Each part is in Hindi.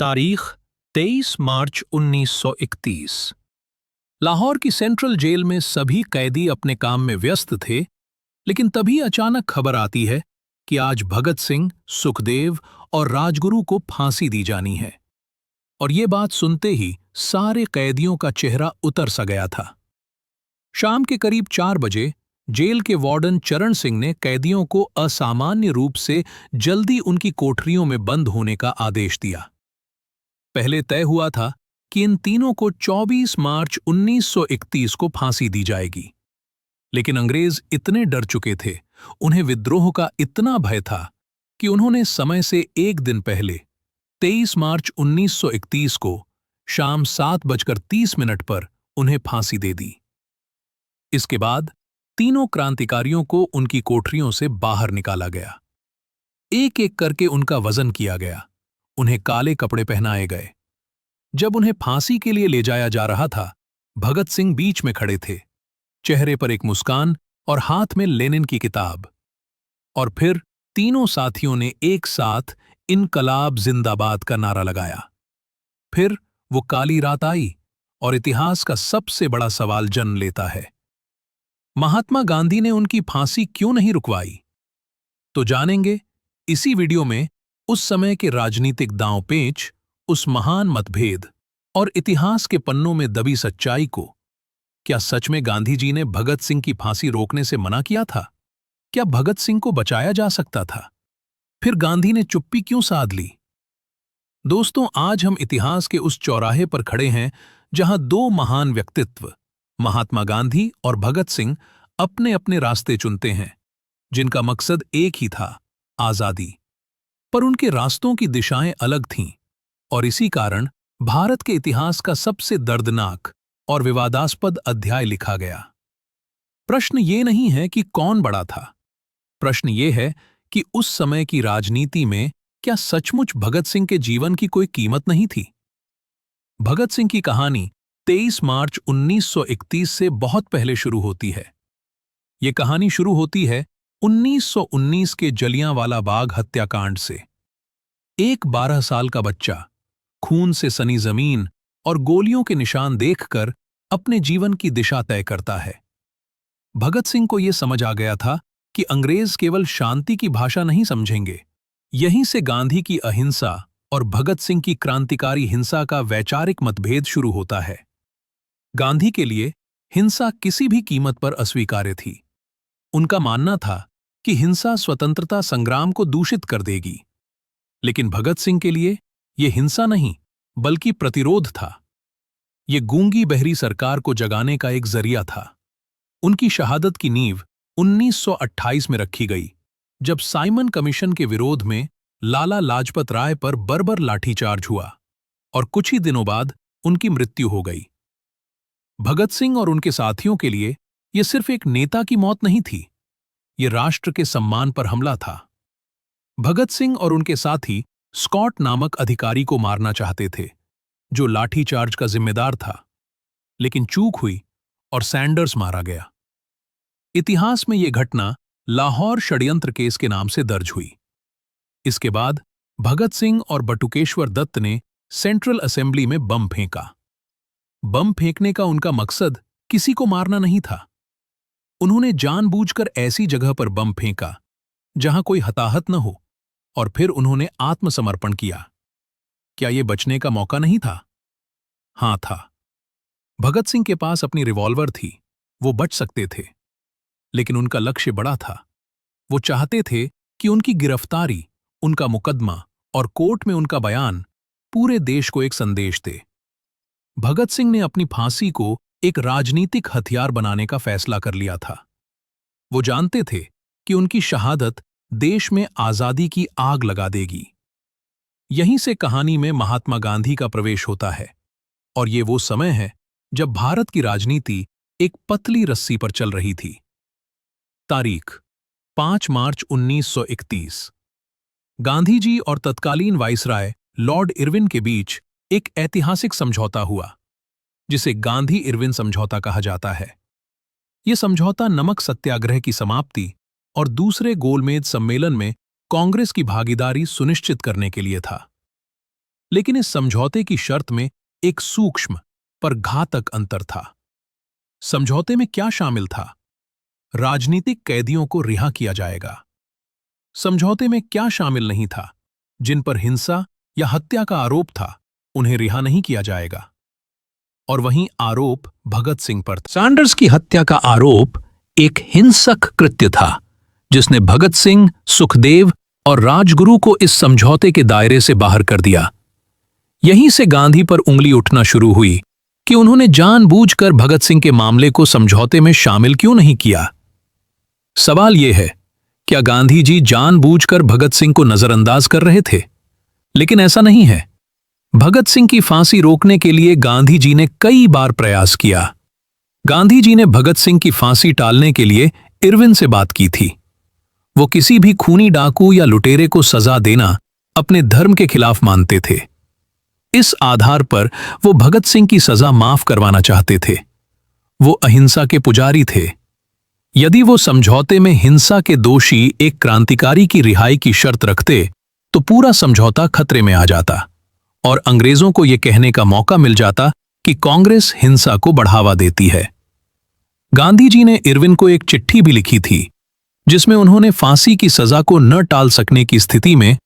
तारीख 23 मार्च 1931। लाहौर की सेंट्रल जेल में सभी कैदी अपने काम में व्यस्त थे, लेकिन तभी अचानक खबर आती है कि आज भगत सिंह, सुखदेव और राजगुरु को फांसी दी जानी है। और ये बात सुनते ही सारे कैदियों का चेहरा उतर सा गया था। शाम के करीब 4 बजे जेल के वार्डन चरण सिंह ने कैदियों को असामान्य रूप से जल्दी उनकी कोठरियों में बंद होने का आदेश दिया। पहले तय हुआ था कि इन तीनों को 24 मार्च 1931 को फांसी दी जाएगी, लेकिन अंग्रेज इतने डर चुके थे, उन्हें विद्रोह का इतना भय था कि उन्होंने समय से एक दिन पहले 23 मार्च 1931 को शाम 7:30 पर उन्हें फांसी दे दी। इसके बाद तीनों क्रांतिकारियों को उनकी कोठरियों से बाहर निकाला गया। एक एक करके उनका वजन किया गया, उन्हें काले कपड़े पहनाए गए। जब उन्हें फांसी के लिए ले जाया जा रहा था, भगत सिंह बीच में खड़े थे, चेहरे पर एक मुस्कान और हाथ में लेनिन की किताब। और फिर तीनों साथियों ने एक साथ इनकलाब जिंदाबाद का नारा लगाया। फिर वो काली रात आई और इतिहास का सबसे बड़ा सवाल जन्म लेता है। महात्मा गांधी ने उनकी फांसी क्यों नहीं रुकवाई? तो जानेंगे इसी वीडियो में उस समय के राजनीतिक दांव-पेच, उस महान मतभेद और इतिहास के पन्नों में दबी सच्चाई को। क्या सच में गांधी जी ने भगत सिंह की फांसी रोकने से मना किया था? क्या भगत सिंह को बचाया जा सकता था? फिर गांधी ने चुप्पी क्यों साध ली? दोस्तों, आज हम इतिहास के उस चौराहे पर खड़े हैं जहां दो महान व्यक्तित्व, महात्मा गांधी और भगत सिंह, अपने अपने रास्ते चुनते हैं, जिनका मकसद एक ही था, आजादी। पर उनके रास्तों की दिशाएं अलग थीं, और इसी कारण भारत के इतिहास का सबसे दर्दनाक और विवादास्पद अध्याय लिखा गया। प्रश्न ये नहीं है कि कौन बड़ा था, प्रश्न ये है कि उस समय की राजनीति में क्या सचमुच भगत सिंह के जीवन की कोई कीमत नहीं थी? भगत सिंह की कहानी 23 मार्च 1931 से बहुत पहले शुरू होती है। ये कहानी शुरू होती है 1919 के जलियांवाला बाग हत्याकांड से। एक 12 साल का बच्चा खून से सनी जमीन और गोलियों के निशान देखकर अपने जीवन की दिशा तय करता है। भगत सिंह को यह समझ आ गया था कि अंग्रेज केवल शांति की भाषा नहीं समझेंगे। यहीं से गांधी की अहिंसा और भगत सिंह की क्रांतिकारी हिंसा का वैचारिक मतभेद शुरू होता है। गांधी के लिए हिंसा किसी भी कीमत पर अस्वीकार्य थी। उनका मानना था कि हिंसा स्वतंत्रता संग्राम को दूषित कर देगी। लेकिन भगत सिंह के लिए यह हिंसा नहीं, बल्कि प्रतिरोध था। ये गूंगी बहरी सरकार को जगाने का एक जरिया था। उनकी शहादत की नींव 1928 में रखी गई, जब साइमन कमीशन के विरोध में लाला लाजपत राय पर बर्बर लाठीचार्ज हुआ और कुछ ही दिनों बाद उनकी मृत्यु हो गई। भगत सिंह और उनके साथियों के लिए यह सिर्फ एक नेता की मौत नहीं थी, ये राष्ट्र के सम्मान पर हमला था। भगत सिंह और उनके साथी स्कॉट नामक अधिकारी को मारना चाहते थे, जो लाठीचार्ज का जिम्मेदार था, लेकिन चूक हुई और सैंडर्स मारा गया। इतिहास में यह घटना लाहौर षड्यंत्र केस के नाम से दर्ज हुई। इसके बाद भगत सिंह और बटुकेश्वर दत्त ने सेंट्रल असेंबली में बम फेंका। बम फेंकने का उनका मकसद किसी को मारना नहीं था। उन्होंने जानबूझकर ऐसी जगह पर बम फेंका जहां कोई हताहत न हो, और फिर उन्होंने आत्मसमर्पण किया। क्या यह बचने का मौका नहीं था? हां था। भगत सिंह के पास अपनी रिवॉल्वर थी, वो बच सकते थे, लेकिन उनका लक्ष्य बड़ा था। वो चाहते थे कि उनकी गिरफ्तारी, उनका मुकदमा और कोर्ट में उनका बयान पूरे देश को एक संदेश दे। भगत सिंह ने अपनी फांसी को एक राजनीतिक हथियार बनाने का फैसला कर लिया था। वो जानते थे कि उनकी शहादत देश में आजादी की आग लगा देगी। यहीं से कहानी में महात्मा गांधी का प्रवेश होता है, और ये वो समय है जब भारत की राजनीति एक पतली रस्सी पर चल रही थी। तारीख 5 मार्च 1931। गांधी जी और तत्कालीन वाइसराय लॉर्ड इरविन के बीच एक ऐतिहासिक समझौता हुआ, जिसे गांधी-इरविन समझौता कहा जाता है। यह समझौता नमक सत्याग्रह की समाप्ति और दूसरे गोलमेज सम्मेलन में कांग्रेस की भागीदारी सुनिश्चित करने के लिए था। लेकिन इस समझौते की शर्त में एक सूक्ष्म पर घातक अंतर था। समझौते में क्या शामिल था? राजनीतिक कैदियों को रिहा किया जाएगा। समझौते में क्या शामिल नहीं था? जिन पर हिंसा या हत्या का आरोप था, उन्हें रिहा नहीं किया जाएगा। और वहीं आरोप भगत सिंह पर था। सैंडर्स की हत्या का आरोप एक हिंसक कृत्य था, जिसने भगत सिंह, सुखदेव और राजगुरु को इस समझौते के दायरे से बाहर कर दिया। यहीं से गांधी पर उंगली उठना शुरू हुई कि उन्होंने जानबूझकर भगत सिंह के मामले को समझौते में शामिल क्यों नहीं किया। सवाल यह है, क्या गांधी जी जानबूझकर भगत सिंह को नजरअंदाज कर रहे थे? लेकिन ऐसा नहीं है। भगत सिंह की फांसी रोकने के लिए गांधी जी ने कई बार प्रयास किया। गांधी जी ने भगत सिंह की फांसी टालने के लिए इरविन से बात की थी। वो किसी भी खूनी डाकू या लुटेरे को सजा देना अपने धर्म के खिलाफ मानते थे। इस आधार पर वो भगत सिंह की सजा माफ करवाना चाहते थे। वो अहिंसा के पुजारी थे। यदि वो समझौते में हिंसा के दोषी एक क्रांतिकारी की रिहाई की शर्त रखते, तो पूरा समझौता खतरे में आ जाता और अंग्रेजों को यह कहने का मौका मिल जाता कि कांग्रेस हिंसा को बढ़ावा देती है। गांधी जी ने इरविन को एक चिट्ठी भी लिखी थी, जिसमें उन्होंने फांसी की सजा को न टाल सकने की स्थिति में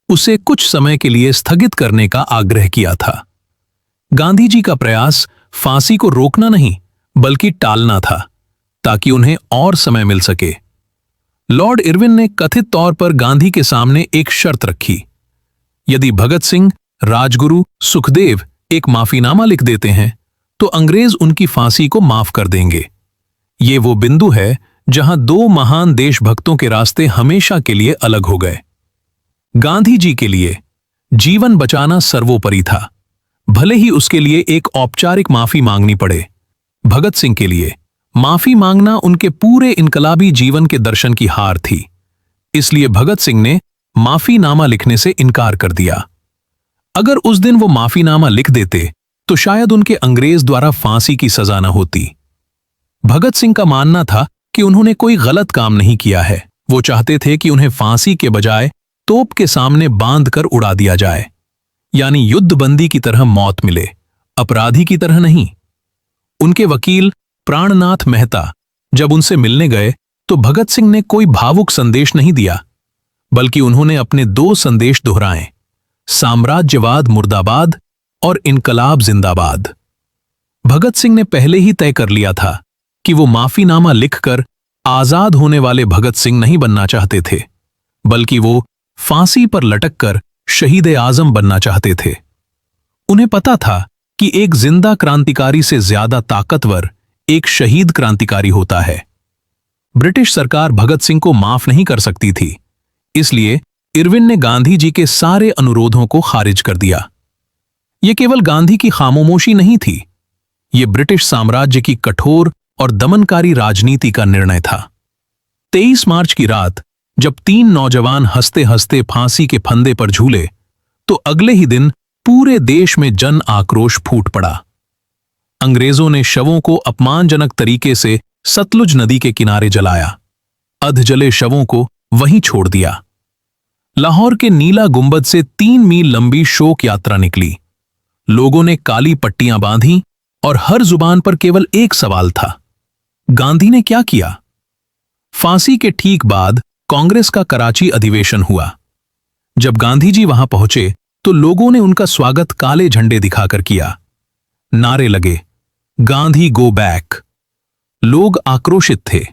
उसे कुछ समय के लिए स्थगित करने का आग्रह किया था। गांधी जी का प्रयास फांसी को रोकना नहीं, बल्कि टालना था, ताकि उन्हें और समय मिल सके। लॉर्ड इरविन ने कथित तौर पर गांधी के सामने एक शर्त रखी। यदि भगत सिंह, राजगुरु, सुखदेव एक माफीनामा लिख देते हैं, तो अंग्रेज उनकी फांसी को माफ कर देंगे। ये वो बिंदु है जहां दो महान देशभक्तों के रास्ते हमेशा के लिए अलग हो गए। गांधी जी के लिए जीवन बचाना सर्वोपरि था, भले ही उसके लिए एक औपचारिक माफी मांगनी पड़े। भगत सिंह के लिए माफी मांगना उनके पूरे इनकलाबी जीवन के दर्शन की हार थी। इसलिए भगत सिंह ने माफीनामा लिखने से इनकार कर दिया। अगर उस दिन वो माफीनामा लिख देते, तो शायद उनके अंग्रेज द्वारा फांसी की सजा न होती। भगत सिंह का मानना था कि उन्होंने कोई गलत काम नहीं किया है। वो चाहते थे कि उन्हें फांसी के बजाय तोप के सामने बांधकर उड़ा दिया जाए, यानी युद्धबंदी की तरह मौत मिले, अपराधी की तरह नहीं। उनके वकील प्राणनाथ मेहता जब उनसे मिलने गए, तो भगत सिंह ने कोई भावुक संदेश नहीं दिया, बल्कि उन्होंने अपने दो संदेश दोहराए: साम्राज्यवाद मुर्दाबाद और इनकलाब जिंदाबाद। भगत सिंह ने पहले ही तय कर लिया था कि वो माफीनामा लिखकर आजाद होने वाले भगत सिंह नहीं बनना चाहते थे, बल्कि वो फांसी पर लटककर शहीद आजम बनना चाहते थे। उन्हें पता था कि एक जिंदा क्रांतिकारी से ज्यादा ताकतवर एक शहीद क्रांतिकारी होता है। ब्रिटिश सरकार भगत सिंह को माफ नहीं कर सकती थी, इसलिए इरविन ने गांधी जी के सारे अनुरोधों को खारिज कर दिया। यह केवल गांधी की खामोशी नहीं थी, यह ब्रिटिश साम्राज्य की कठोर और दमनकारी राजनीति का निर्णय था। 23 मार्च की रात जब 3 नौजवान हंसते हंसते फांसी के फंदे पर झूले, तो अगले ही दिन पूरे देश में जन आक्रोश फूट पड़ा। अंग्रेजों ने शवों को अपमानजनक तरीके से सतलुज नदी के किनारे जलाया, अधजले शवों को वहीं छोड़ दिया। लाहौर के नीला गुंबद से 3 मील लंबी शोक यात्रा निकली। लोगों ने काली पट्टियां बांधी और हर जुबान पर केवल एक सवाल था: गांधी ने क्या किया? फांसी के ठीक बाद कांग्रेस का कराची अधिवेशन हुआ। जब गांधी जी वहां पहुंचे, तो लोगों ने उनका स्वागत काले झंडे दिखाकर किया। नारे लगे, गांधी गो बैक। लोग आक्रोशित थे।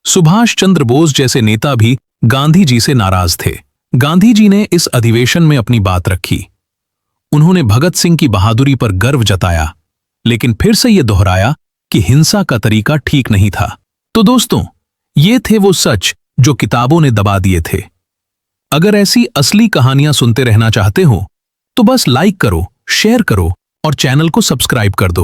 सुभाष चंद्र बोस जैसे नेता भी गांधी जी से नाराज थे। गांधी जी ने इस अधिवेशन में अपनी बात रखी। उन्होंने भगत सिंह की बहादुरी पर गर्व जताया, लेकिन फिर से यह दोहराया कि हिंसा का तरीका ठीक नहीं था। तो दोस्तों, ये थे वो सच जो किताबों ने दबा दिए थे। अगर ऐसी असली कहानियां सुनते रहना चाहते हो, तो बस लाइक करो, शेयर करो और चैनल को सब्सक्राइब कर दो।